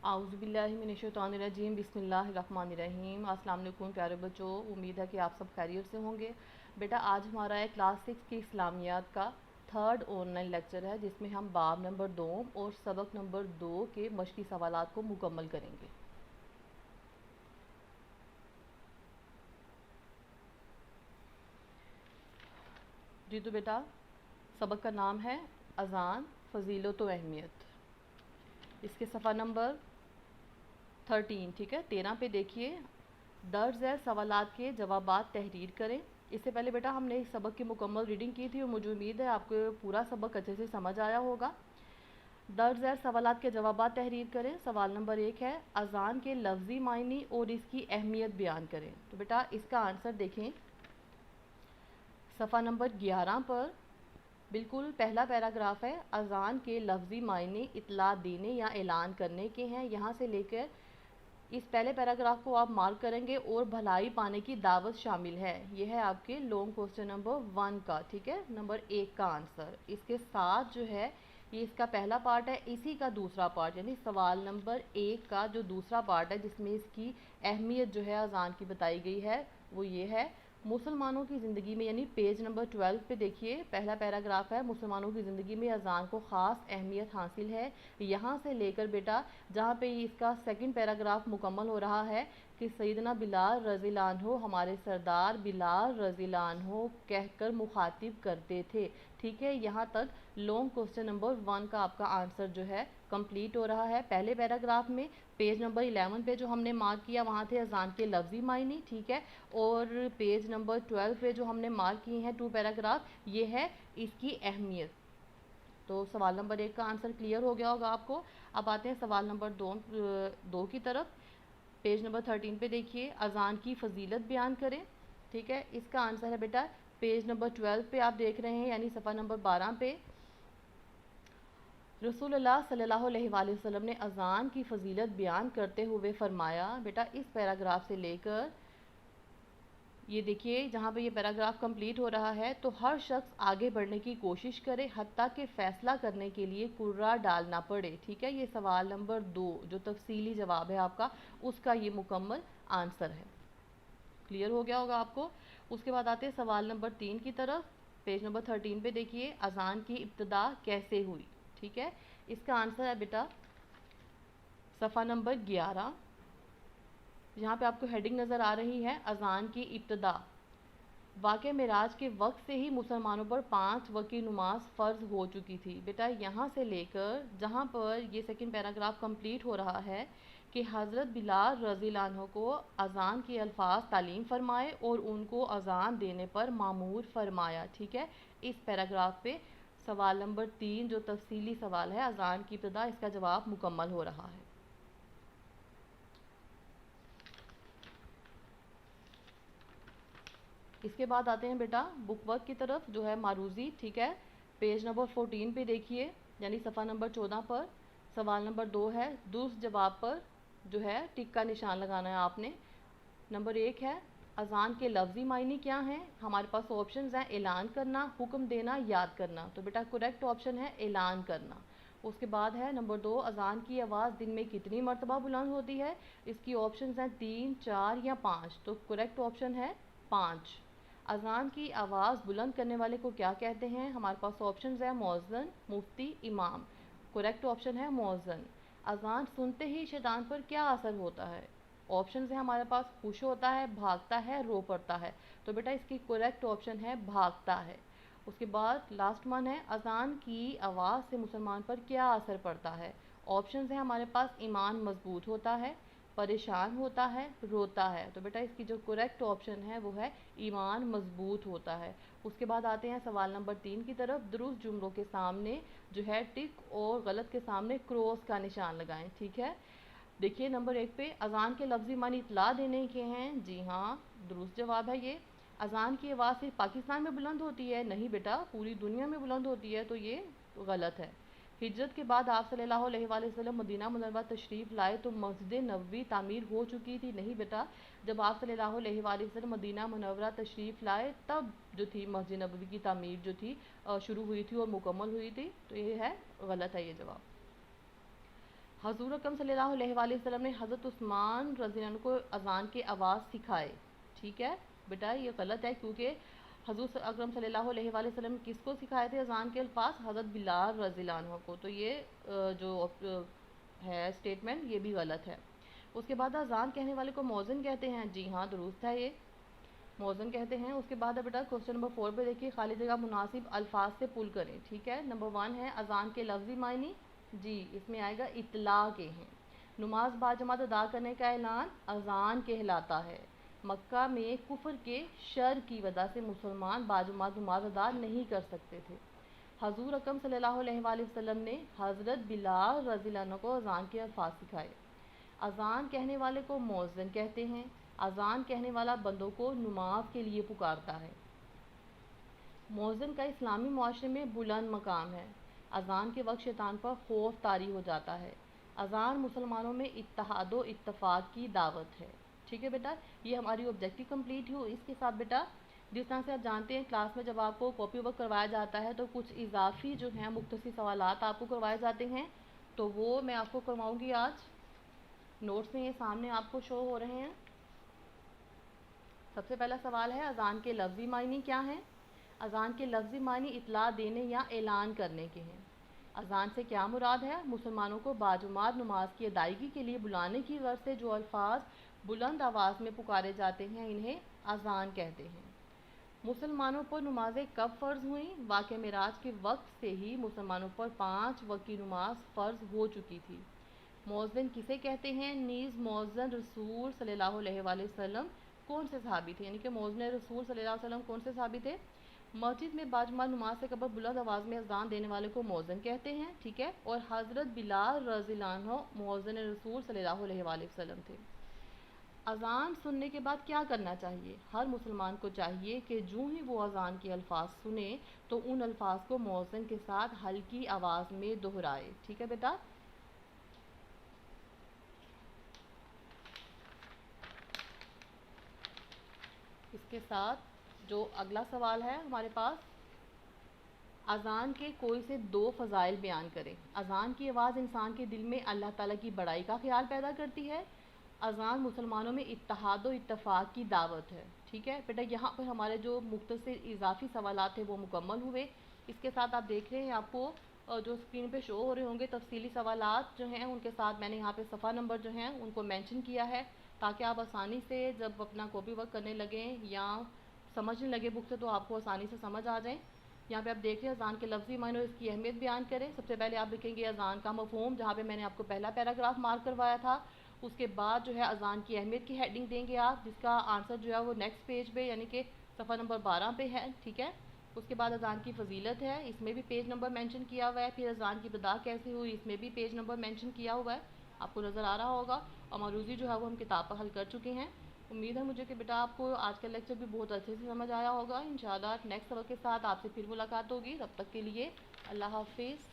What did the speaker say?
आऊज़ु बिल्लाहि मिनश्शैतानिर्रजीम बिस्मिल्लाहिर्रहमानिर्रहीम। अस्सलाम वालेकुम प्यारे बच्चों, उम्मीद है कि आप सब खैरियत से होंगे। बेटा आज हमारा है क्लास 6 की इस्लामियात का थर्ड ऑनलाइन लेक्चर है, जिसमें हम बाब नंबर 2 और सबक नंबर 2 के मश्की सवालात को मुकम्मल करेंगे। जी तो बेटा सबक का नाम है अज़ान फ़जीलत व अहमियत। इसके सफ़ा नंबर 13, ठीक है, 13 पे देखिए, दर्ज है सवालात के जवाबात तहरीर करें। इससे पहले बेटा हमने इस सबक की मुकम्मल रीडिंग की थी और मुझे उम्मीद है आपको पूरा सबक अच्छे से समझ आया होगा। दर्ज है सवालात के जवाबात तहरीर करें। सवाल नंबर 1 है अज़ान के लफ्ज़ी मायने और इसकी अहमियत बयान करें। तो बेटा इसका आंसर देखें सफ़ा नंबर 11 पर, बिल्कुल पहला पैराग्राफ है। अज़ान के लफ्ज़ी मायने इतला देने या ऐलान करने के हैं। यहाँ से लेकर इस पहले पैराग्राफ को आप मार्क करेंगे और भलाई पाने की दावत शामिल है। यह है आपके लॉन्ग क्वेश्चन नंबर 1 का, ठीक है, नंबर 1 का आंसर। इसके साथ जो है ये इसका पहला पार्ट है, इसी का दूसरा पार्ट यानी सवाल नंबर 1 का जो दूसरा पार्ट है जिसमें इसकी अहमियत जो है अज़ान की बताई गई है, वो ये है मुसलमानों की ज़िंदगी में, यानी पेज नंबर 12 पे देखिए, पहला पैराग्राफ है मुसलमानों की ज़िंदगी में अज़ान को ख़ास अहमियत हासिल है। यहाँ से लेकर बेटा जहाँ पे इसका सेकंड पैराग्राफ मुकम्मल हो रहा है कि सैयदना बिलाल रज़ियल्लाहु अन्हु हमारे सरदार बिलाल रज़ियल्लाहु अन्हु कहकर मुखातिब करते थे, ठीक है। यहाँ तक लॉन्ग क्वेश्चन नंबर 1 का आपका आंसर जो है कंप्लीट हो रहा है। पहले पैराग्राफ में पेज नंबर 11 पे जो हमने मार्क किया वहाँ थे अज़ान के लफ्ज़ी मायने, ठीक है, और पेज नंबर 12 पे जो हमने मार्क किए हैं 2 पैराग्राफ, ये है इसकी अहमियत। तो सवाल नंबर 1 का आंसर क्लियर हो गया होगा आपको। अब आते हैं सवाल नंबर 2 की तरफ। पेज नंबर 13 पे देखिए, अज़ान की फ़जीलत बयान करें, ठीक है। इसका आंसर है बेटा पेज नंबर 12 पे आप देख रहे हैं, यानी सफ़ा नंबर 12 पे। रसूलुल्लाह सल्लल्लाहु अलैहि वसल्लम ने अज़ान की फ़जीलत बयान करते हुए फ़रमाया, बेटा इस पैराग्राफ से लेकर ये देखिए जहाँ पे ये पैराग्राफ कंप्लीट हो रहा है, तो हर शख्स आगे बढ़ने की कोशिश करे हत्ता कि फ़ैसला करने के लिए कुर्रा डालना पड़े, ठीक है। ये सवाल नंबर 2 जो तफसीली जवाब है आपका, उसका ये मुकम्मल आंसर है। क्लियर हो गया होगा आपको। उसके बाद आते हैं सवाल नंबर 3 की तरफ। पेज नंबर 13 पे देखिए, अज़ान की इब्तिदा कैसे हुई, ठीक है। इसका आंसर है बेटा सफ़ा नंबर 11, यहाँ पे आपको हेडिंग नज़र आ रही है अज़ान की इब्तिदा। वाक़े मेराज के वक्त से ही मुसलमानों पर 5 वक्त की नमाज फ़र्ज़ हो चुकी थी। बेटा यहाँ से लेकर जहाँ पर ये सेकंड पैराग्राफ कंप्लीट हो रहा है कि हज़रत बिलाल रज़ियल्लाहु अन्हु को अज़ान के अल्फाज तालीम फ़रमाए और उनको अज़ान देने पर मामूर फ़रमाया, ठीक है। इस पैराग्राफ पे सवाल नंबर 3 जो तफसीली सवाल है अज़ान की इब्तिदा, इसका जवाब मुकम्मल हो रहा है। इसके बाद आते हैं बेटा बुक वर्क की तरफ, जो है मारूज़ी, ठीक है। पेज नंबर 14 पे देखिए, यानी सफ़ा नंबर 14 पर सवाल नंबर 2 है। दुरुस्त जवाब पर जो है टिक का निशान लगाना है आपने। नंबर 1 है अज़ान के लफ्ज़ी मायने क्या हैं। हमारे पास ऑप्शंस हैं ऐलान करना, हुक्म देना, याद करना। तो बेटा करेक्ट ऑप्शन है ऐलान करना। उसके बाद है नंबर 2, अज़ान की आवाज़ दिन में कितनी मरतबा बुलंद होती है। इसकी ऑप्शंस हैं 3, 4 या 5। तो करेक्ट ऑप्शन है 5। अज़ान की आवाज़ बुलंद करने वाले को क्या कहते हैं। हमारे पास ऑप्शंस है मौज़न, मुफ्ती, इमाम। करेक्ट ऑप्शन है मौज़न। अज़ान सुनते ही शैतान पर क्या असर होता है। ऑप्शंस है हमारे पास खुश होता है, भागता है, रो पड़ता है। तो बेटा इसकी करेक्ट ऑप्शन है भागता है। उसके बाद लास्ट वन है अज़ान की आवाज़ से मुसलमान पर क्या असर पड़ता है। ऑप्शंस है हमारे पास ईमान मजबूत होता है, परेशान होता है, रोता है। तो बेटा इसकी जो करेक्ट ऑप्शन है वो है ईमान मजबूत होता है। उसके बाद आते हैं सवाल नंबर 3 की तरफ। दुरुस्त जुमलों के सामने जो है टिक और गलत के सामने क्रॉस का निशान लगाएं, ठीक है। देखिए नंबर 1 पे अज़ान के लफ्ज़ी मानी इतला देने के हैं। जी हाँ, दुरुस्त जवाब है ये। अज़ान की आवाज़ सिर्फ पाकिस्तान में बुलंद होती है, नहीं बेटा पूरी दुनिया में बुलंद होती है, तो ये गलत है। हिजरत के बाद आप सल्लल्लाहु अलैहि वसल्लम मदीना मुनव्वरा तशरीफ़ लाए तो मस्जिद नबवी तामीर हो चुकी थी, नहीं बेटा। जब आप सल्लल्लाहु अलैहि वसल्लम मदीना मुनव्वरा तशरीफ़ लाए तब जो थी मस्जिद नबवी की तामीर जो थी शुरू हुई थी और मुकम्मल हुई थी। तो ये है गलत है ये जवाब। حضور اکرم صلی اللہ علیہ وآلہ وسلم نے حضرت عثمان رضی اللہ عنہ کو اذان کے آواز سکھائے. ٹھیک ہے بیٹا یہ غلط ہے کیونکہ حضور اکرم صلی اللہ علیہ وآلہ وسلم کس کو سکھائے تھے اذان کے الفاظ؟ حضرت بلال رضی اللہ عنہ کو. تو یہ جو ہے اسٹیٹمنٹ یہ بھی غلط ہے. اس کے بعد اذان کہنے والے کو مؤذن کہتے ہیں. جی ہاں درست ہے یہ مؤذن کہتے ہیں. اس کے بعد بیٹا کوسچن نمبر 4 پہ دیکھیے خالی جگہ مناسب الفاظ سے پل کریں. ٹھیک ہے نمبر 1 ہے اذان کے لفظی معنی. جی اس میں آئے گا اطلاع کے ہیں. نماز باجماعت ادا کرنے کا اعلان اذان کہلاتا ہے. مکہ میں کفر کے شر کی وجہ سے مسلمان باجماعت نماز ادا نہیں کر سکتے تھے. حضور اکرم صلی اللہ علیہ وآلہ وسلم نے حضرت بلال رضی اللہ عنہ کو اذان کے الفاظ سکھائے. اذان کہنے والے کو مؤذن کہتے ہیں. اذان کہنے والا بندوں کو نماز کے لیے پکارتا ہے. مؤذن کا اسلامی معاشرے میں بلند مقام ہے. اذان کے وقت شیطان پر خوف طاری ہو جاتا ہے. اذان مسلمانوں میں اتحاد و اتفاق کی دعوت ہے. ٹھیک ہے بیٹا یہ ہماری آبجیکٹیو کمپلیٹ ہو. اس کے ساتھ بیٹا جس طرح سے آپ جانتے ہیں کلاس میں جب آپ کو کاپی ورک کروایا جاتا ہے تو کچھ اضافی جو ہیں مختصر سوالات آپ کو کروائے جاتے ہیں تو وہ میں آپ کو کرواؤں گی آج. نوٹس میں یہ سامنے آپ کو شو ہو رہے ہیں. سب سے پہلا سوال ہے اذان کے لفظی معنی کیا ہیں؟ اذان کے لفظی معنی اطلاع دینے یا اعلان کرنے کے ہیں. اذان سے کیا مراد ہے؟ مسلمانوں کو باجماعت نماز کی ادائیگی کے لیے بلانے کی غرض سے جو الفاظ بلند آواز میں پکارے جاتے ہیں انہیں اذان کہتے ہیں. مسلمانوں پر نمازیں کب فرض ہوئیں؟ واقعہ معراج کے وقت سے ہی مسلمانوں پر 5 وقت کی نماز فرض ہو چکی تھی. مؤذن کسے کہتے ہیں؟ نیز مؤذن رسول صلی اللہ علیہ وآلہ وسلم کون سے صحابی تھے؟ یعنی کہ مؤذن رسول صلی اللہ علیہ وسلم کون سے صحابی تھے؟ مسجد میں باجماعت نماز سے قبل بلند آواز میں اذان دینے والے کو مؤذن کہتے ہیں. ٹھیک ہے اور حضرت بلال رضی اللہ عنہ مؤذن رسول صلی اللہ علیہ وآلہ وسلم تھے. اذان سننے کے بعد کیا کرنا چاہیے؟ ہر مسلمان کو چاہیے کہ جو ہی وہ اذان کے الفاظ سنے تو ان الفاظ کو مؤذن کے ساتھ ہلکی آواز میں دہرائے. ٹھیک ہے بیٹا اس کے ساتھ جو اگلا سوال ہے ہمارے پاس اذان کے کوئی سے 2 فضائل بیان کریں. اذان کی آواز انسان کے دل میں اللہ تعالیٰ کی بڑائی کا خیال پیدا کرتی ہے. اذان مسلمانوں میں اتحاد و اتفاق کی دعوت ہے. ٹھیک ہے بیٹا یہاں پر ہمارے جو مختصر اضافی سوالات تھے وہ مکمل ہوئے. اس کے ساتھ آپ دیکھ رہے ہیں آپ کو جو اسکرین پہ شو ہو رہے ہوں گے تفصیلی سوالات جو ہیں ان کے ساتھ میں نے یہاں پہ صفحہ نمبر جو ہیں ان کو مینشن کیا ہے تاکہ آپ آسانی سے جب اپنا کاپی ورک کرنے لگیں یا سمجھنے لگے بک سے تو آپ کو آسانی سے سمجھ آ جائیں. یہاں پہ آپ دیکھ رہے ہیں اذان کے لفظی معنی اور اس کی اہمیت بیان کریں. سب سے پہلے آپ لکھیں گے اذان کا مفہوم جہاں پہ میں نے آپ کو پہلا پیراگراف مارک کروایا تھا. اس کے بعد جو ہے اذان کی اہمیت کی ہیڈنگ دیں گے آپ جس کا آنسر جو ہے وہ نیکسٹ پیج پہ یعنی کہ صفحہ نمبر 12 پہ ہے. ٹھیک ہے اس کے بعد اذان کی فضیلت ہے اس میں بھی پیج نمبر مینشن کیا ہوا ہے. پھر اذان کی ابتدا کیسے ہوئی اس میں بھی پیج نمبر مینشن کیا ہوا ہے آپ کو نظر آ رہا ہوگا. اور معروضی جو ہے وہ ہم کتاب پر حل کر چکے ہیں. امید ہے مجھے کہ بیٹا آپ کو آج کا لیکچر بھی بہت اچھے سے سمجھ آیا ہوگا. انشاءاللہ نیکسٹ سبق کے ساتھ آپ سے پھر ملاقات ہوگی. تب تک کے لیے اللہ حافظ.